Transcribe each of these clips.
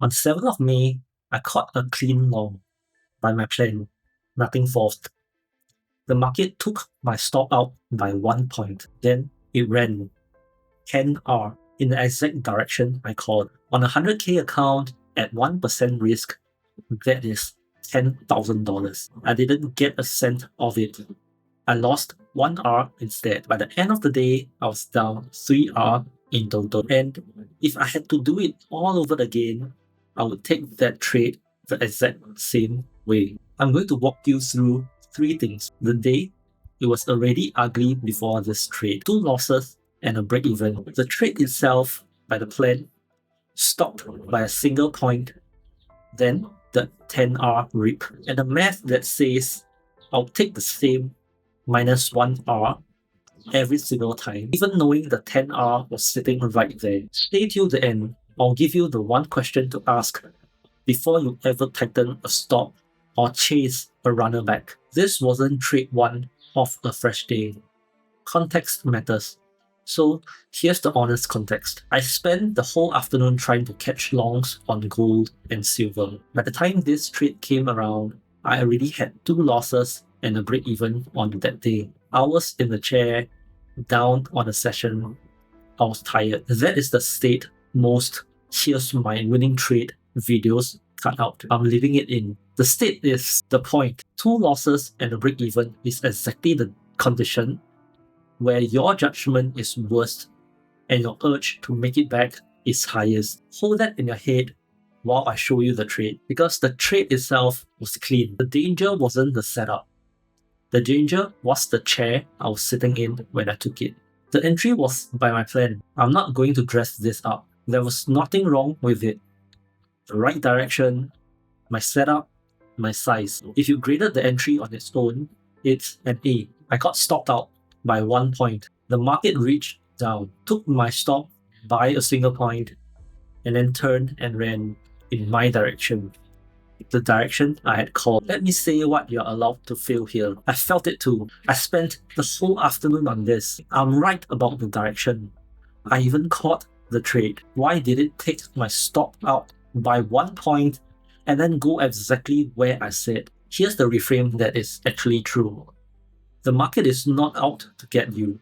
On 7th of May, I caught a clean long by my plan, nothing forced. The market took my stop out by 1 point. Then it ran 10R in the exact direction I called. On a 100K account at 1% risk, that is $10,000. I didn't get a cent of it. I lost 1R instead. By the end of the day, I was down 3R in total. And if I had to do it all over again, I would take that trade the exact same way. I'm going to walk you through 3 things. The day, it was already ugly before this trade. 2 losses and a break even. The trade itself, by the plan, stopped by a single point. Then the 10R rip. And the math that says I'll take the same minus 1R every single time, even knowing the 10R was sitting right there. Stay till the end. I'll give you the one question to ask before you ever tighten a stop or chase a runner back. This wasn't trade 1 of a fresh day. Context matters. So here's the honest context. I spent the whole afternoon trying to catch longs on gold and silver. By the time this trade came around, I already had 2 losses and a break even on that day. Hours in the chair, down on a session, I was tired. That is the state most "here's my winning trade" videos cut out. I'm leaving it in. The state is the point. 2 losses and a break even is exactly the condition where your judgment is worst and your urge to make it back is highest. Hold that in your head while I show you the trade, because the trade itself was clean. The danger wasn't the setup. The danger was the chair I was sitting in when I took it. The entry was by my plan. I'm not going to dress this up. There was nothing wrong with it. The right direction, my setup, my size. If you graded the entry on its own, it's an A. I got stopped out by 1 point. The market reached down, took my stop by a single point, and then turned and ran in my direction. The direction I had called. Let me say what you're allowed to feel here. I felt it too. I spent the whole afternoon on this. I'm right about the direction. I even caught the trade. Why did it take my stop out by 1 point and then go exactly where I said? Here's the reframe that is actually true. The market is not out to get you.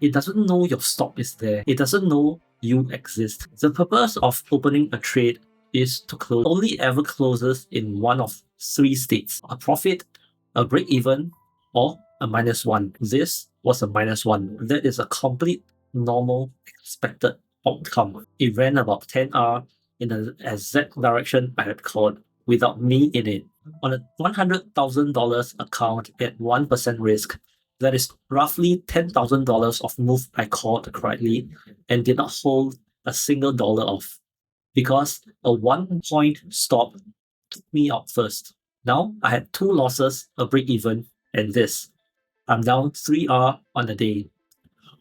It doesn't know your stop is there. It doesn't know you exist. The purpose of opening a trade is to close. Only ever closes in one of 3 states: a profit, a break even, or a -1. This was a -1. That is a complete normal expected outcome. It ran about 10R in the exact direction I had called without me in it. On a $100,000 account at 1% risk, that is roughly $10,000 of move I called correctly and did not hold a single dollar of, because a 1 point stop took me out first. Now I had 2 losses, a break even, and this. I'm down 3R on the day,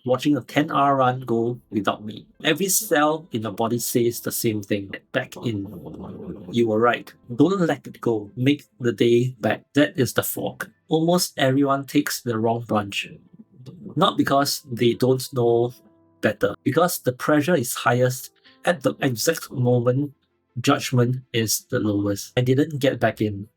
watching a 10R run go without me. Every cell in your body says the same thing. Back in. You were right. Don't let it go. Make the day back. That is the fork. Almost everyone takes the wrong branch. Not because they don't know better, because the pressure is highest at the exact moment judgment is the lowest. I didn't get back in.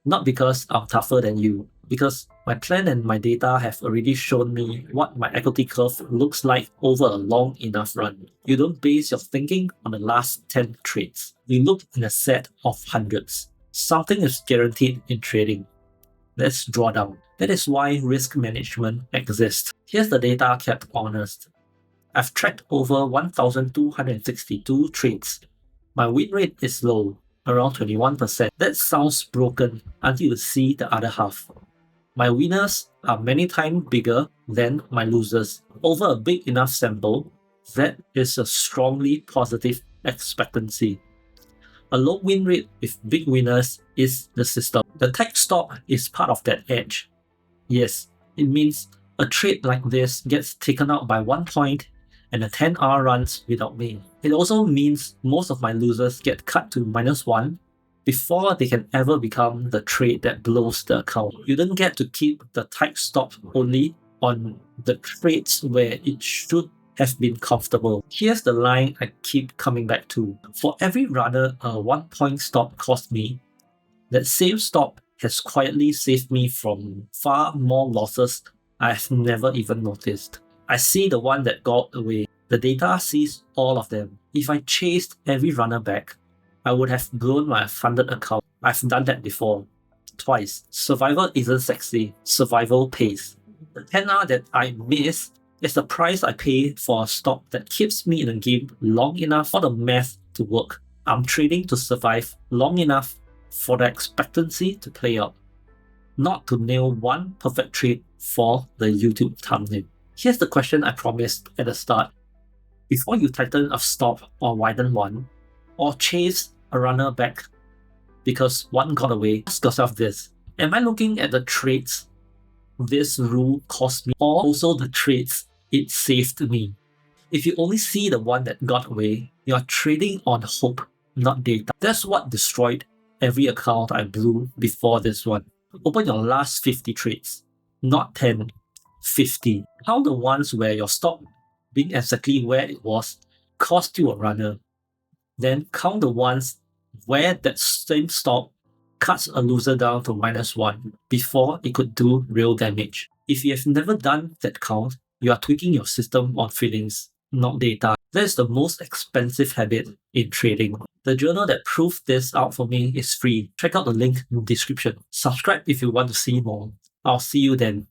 Not because I'm tougher than you, because my plan and my data have already shown me what my equity curve looks like over a long enough run. You don't base your thinking on the last 10 trades. You look in a set of hundreds. Something is guaranteed in trading. Let's draw down. That is why risk management exists. Here's the data kept honest. I've tracked over 1,262 trades. My win rate is low, around 21%. That sounds broken until you see the other half. My winners are many times bigger than my losers. Over a big enough sample, that is a strongly positive expectancy. A low win rate with big winners is the system. The tech stop is part of that edge. Yes, it means a trade like this gets taken out by 1 point and a 10R runs without me. It also means most of my losers get cut to -1 before they can ever become the trade that blows the account. You don't get to keep the tight stop only on the trades where it should have been comfortable. Here's the line I keep coming back to. For every runner a 1 point stop cost me, that same stop has quietly saved me from far more losses I've never even noticed. I see the one that got away. The data sees all of them. If I chased every runner back, I would have blown my funded account. I've done that before. Twice. Survival isn't sexy. Survival pays. The 10R that I miss is the price I pay for a stock that keeps me in the game long enough for the math to work. I'm trading to survive long enough for the expectancy to play out, not to nail one perfect trade for the YouTube thumbnail. Here's the question I promised at the start. Before you tighten a stop or widen one, or chase a runner back because one got away, ask yourself this. Am I looking at the trades this rule cost me, or also the trades it saved me? If you only see the one that got away, you are trading on hope, not data. That's what destroyed every account I blew before this one. Open your last 50 trades, not 10, 50. Count the ones where your stop being exactly where it was cost you a runner. Then count the ones where that same stop cuts a loser down to -1 before it could do real damage. If you have never done that count, you are tweaking your system on feelings, not data. That is the most expensive habit in trading. The journal that proved this out for me is free. Check out the link in the description. Subscribe if you want to see more. I'll see you then.